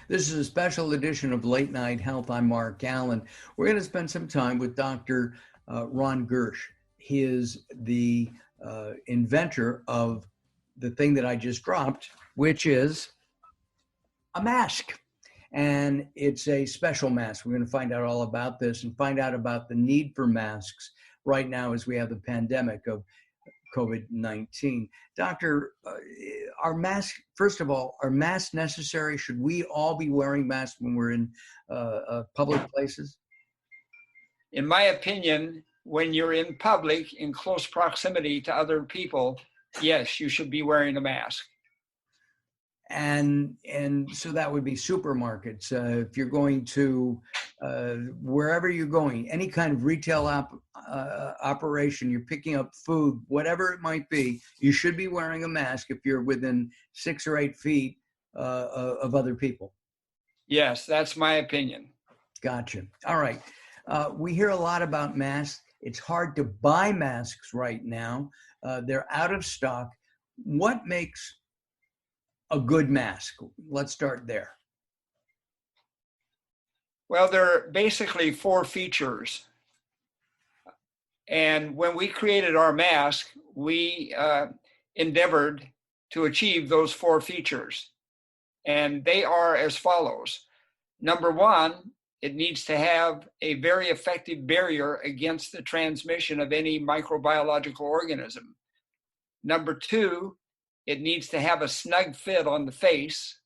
This is a special edition of Late Night Health. I'm Mark Allen. We're going to spend some time with Dr. Ron Gertsch. He is the inventor of the thing that I just dropped, which is a mask. And it's a special mask. We're going to find out all about this and find out about the need for masks right now as we have the pandemic of COVID-19. Doctor, are masks, first of all, are masks necessary? Should we all be wearing masks when we're in public places? In my opinion, when you're in public, in close proximity to other people, yes, you should be wearing a mask. And so that would be supermarkets. If you're going to wherever you're going, any kind of retail operation, you're picking up food, whatever it might be, you should be wearing a mask if you're within 6 or 8 feet of other people. Yes, that's my opinion. Gotcha. All right. We hear a lot about masks. It's hard to buy masks right now. They're out of stock. What makes a good mask? Let's start there. Well, there are basically 4 features. And when we created our mask, we endeavored to achieve those 4 features. And they are as follows. Number 1, it needs to have a very effective barrier against the transmission of any microbiological organism. Number 2, it needs to have a snug fit on the face.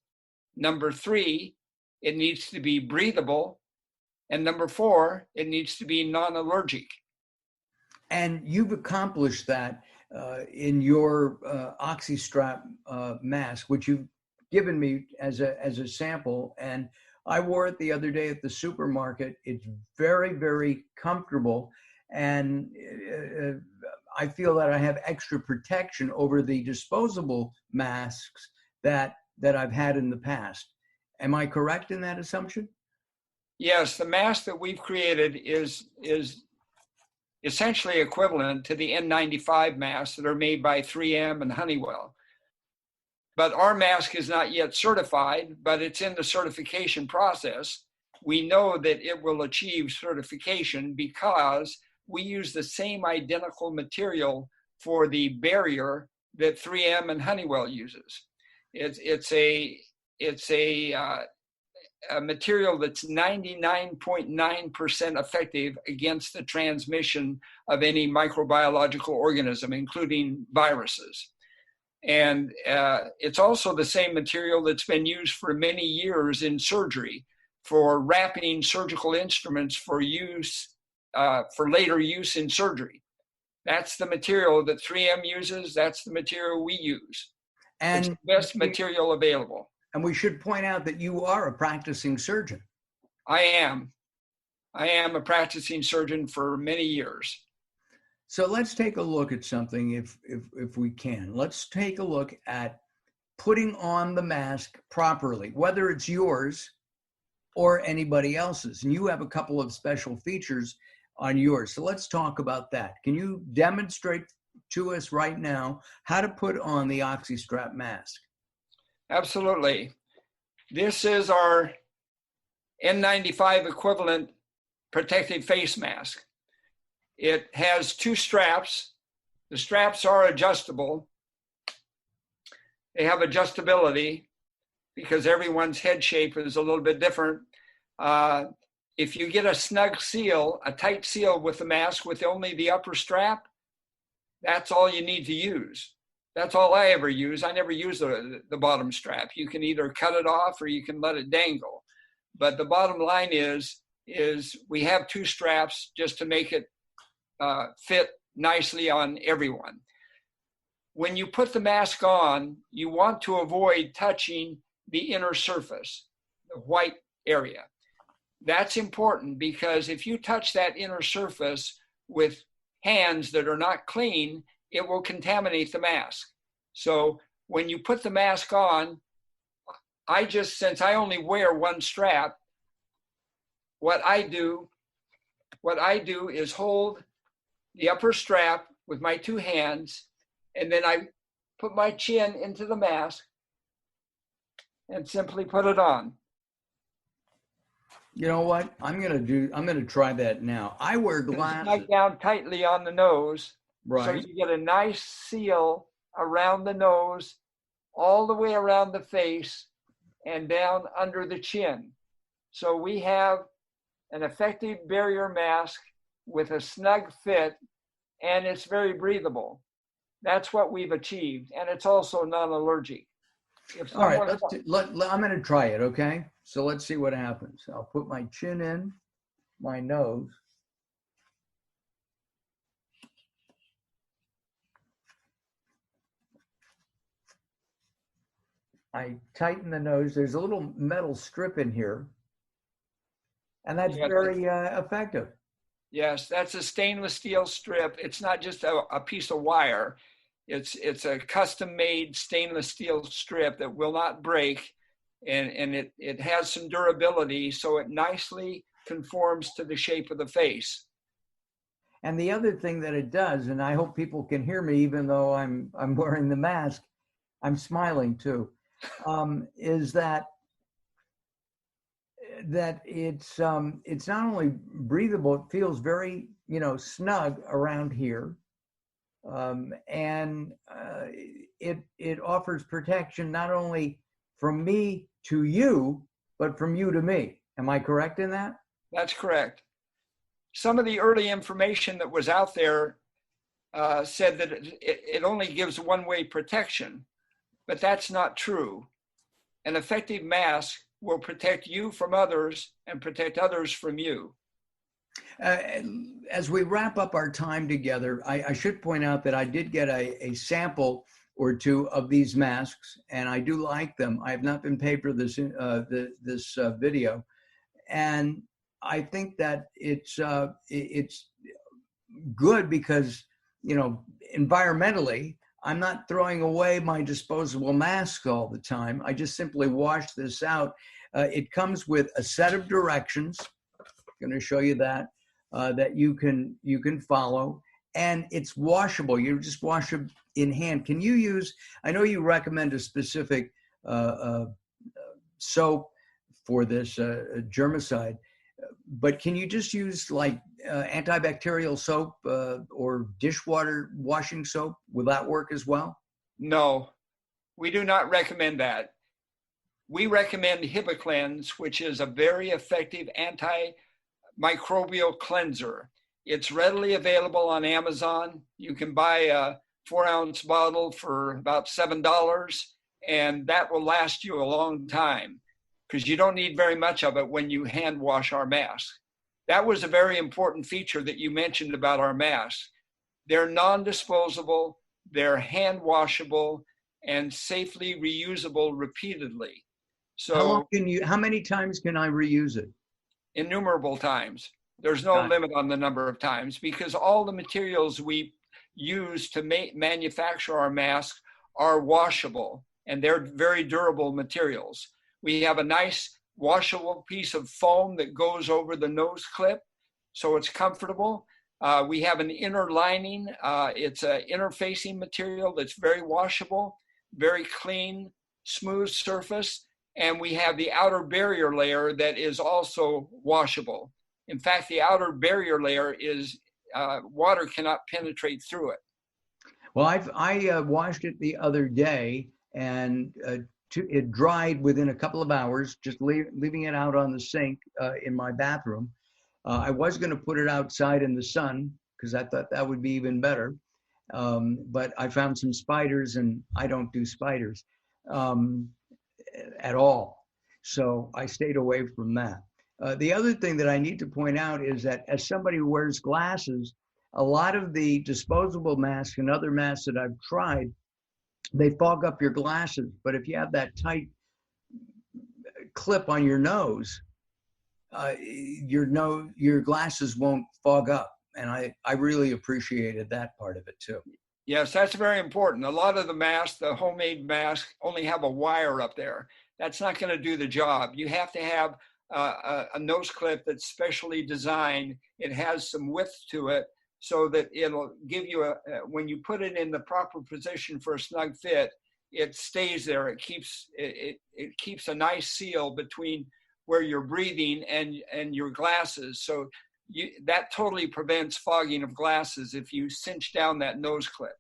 Number 3, it needs to be breathable. And number 4, it needs to be non-allergic. And you've accomplished that in your Oxystrap mask, which you've given me as a sample. And I wore it the other day at the supermarket. It's very, very comfortable. And I feel that I have extra protection over the disposable masks that I've had in the past. Am I correct in that assumption? Yes, the mask that we've created is essentially equivalent to the N95 masks that are made by 3M and Honeywell. But our mask is not yet certified, but it's in the certification process. We know that it will achieve certification because we use the same identical material for the barrier that 3M and Honeywell uses. It's a material that's 99.9% effective against the transmission of any microbiological organism, including viruses. And it's also the same material that's been used for many years in surgery for wrapping surgical instruments for use, for later use in surgery. That's the material that 3M uses. That's the material we use. And it's the best material available. And we should point out that you are a practicing surgeon. I am a practicing surgeon for many years. So let's take a look at something if we can. Let's take a look at putting on the mask properly, whether it's yours or anybody else's. And you have a couple of special features on yours. So let's talk about that. Can you demonstrate to us right now how to put on the Oxystrap mask? Absolutely. This is our N95 equivalent protective face mask. It has 2 straps. The straps are adjustable. They have adjustability because everyone's head shape is a little bit different. If you get a snug seal, a tight seal with the mask with only the upper strap, that's all you need to use. That's all I ever use. I never use the bottom strap. You can either cut it off or you can let it dangle. But the bottom line is we have 2 straps just to make it fit nicely on everyone. When you put the mask on, you want to avoid touching the inner surface, the white area. That's important because if you touch that inner surface with hands that are not clean, it will contaminate the mask. So when you put the mask on, since I only wear 1 strap, what I do is hold the upper strap with my 2 hands, and then I put my chin into the mask and simply put it on. You know what? I'm gonna try that now. I wear glasses. Snug down tightly on the nose, so Right. you get a nice seal around the nose, all the way around the face, and down under the chin. So we have an effective barrier mask with a snug fit, and it's very breathable. That's what we've achieved, and it's also non-allergic. If All right, someone, I'm going to try it, okay? So let's see what happens. I'll put my chin in, my nose. I tighten the nose. There's a little metal strip in here, and that's yes, very effective. yes, that's a stainless steel strip. It's not just a piece of wire. It's a custom-made stainless steel strip that will not break, and it has some durability, so it nicely conforms to the shape of the face. And the other thing that it does, and I hope people can hear me even though I'm wearing the mask, I'm smiling too, is that it's not only breathable, it feels very snug around here, and it offers protection not only from me to you, but from you to me. Am I correct in that? That's correct. Some of the early information that was out there said that it only gives one-way protection, but that's not true. An effective mask will protect you from others and protect others from you. As we wrap up our time together, I should point out that I did get a sample or two of these masks, and I do like them. I have not been paid for this video, and I think that it's good because environmentally, I'm not throwing away my disposable masks all the time. I just simply wash this out. It comes with a set of directions. I'm going to show you that you can follow, and it's washable. You just wash it in hand. Can you use? I know you recommend a specific soap for this germicide, but can you just use like antibacterial soap or dishwater washing soap? Will that work as well? No, we do not recommend that. We recommend HibaCleanse, which is a very effective antimicrobial cleanser. It's readily available on Amazon. You can buy a 4-ounce bottle for about $7, and that will last you a long time because you don't need very much of it when you hand wash our mask. That was a very important feature that you mentioned about our masks. They're non-disposable, they're hand washable, and safely reusable repeatedly. So how many times can I reuse it? Innumerable times. There's no limit on the number of times because all the materials we use to manufacture our masks are washable, and they're very durable materials. We have a nice washable piece of foam that goes over the nose clip, so it's comfortable. We have an inner lining. It's an interfacing material that's very washable, very clean, smooth surface. And we have the outer barrier layer that is also washable. In fact, the outer barrier layer is water cannot penetrate through it. Well, I washed it the other day, and it dried within a couple of hours, just leaving it out on the sink in my bathroom. I was going to put it outside in the sun because I thought that would be even better. But I found some spiders, and I don't do spiders at all. So I stayed away from that. The other thing that I need to point out is that as somebody who wears glasses, a lot of the disposable masks and other masks that I've tried, they fog up your glasses. But if you have that tight clip on your nose, your glasses won't fog up. And I really appreciated that part of it too. Yes, that's very important. A lot of the masks, the homemade masks, only have a wire up there. That's not going to do the job. You have to have a nose clip that's specially designed. It has some width to it so that it'll give you when you put it in the proper position for a snug fit, it stays there. It keeps a nice seal between where you're breathing and your glasses. So that totally prevents fogging of glasses if you cinch down that nose clip.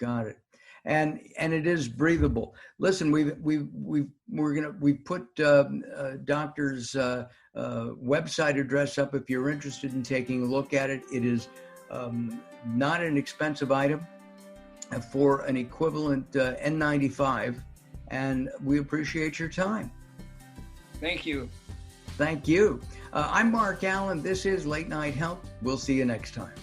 Got it. And it is breathable. Listen, we put doctor's website address up if you're interested in taking a look at it. It is not an expensive item for an equivalent N95, and we appreciate your time. Thank you. Thank you. I'm Mark Allen. This is Late Night Health. We'll see you next time.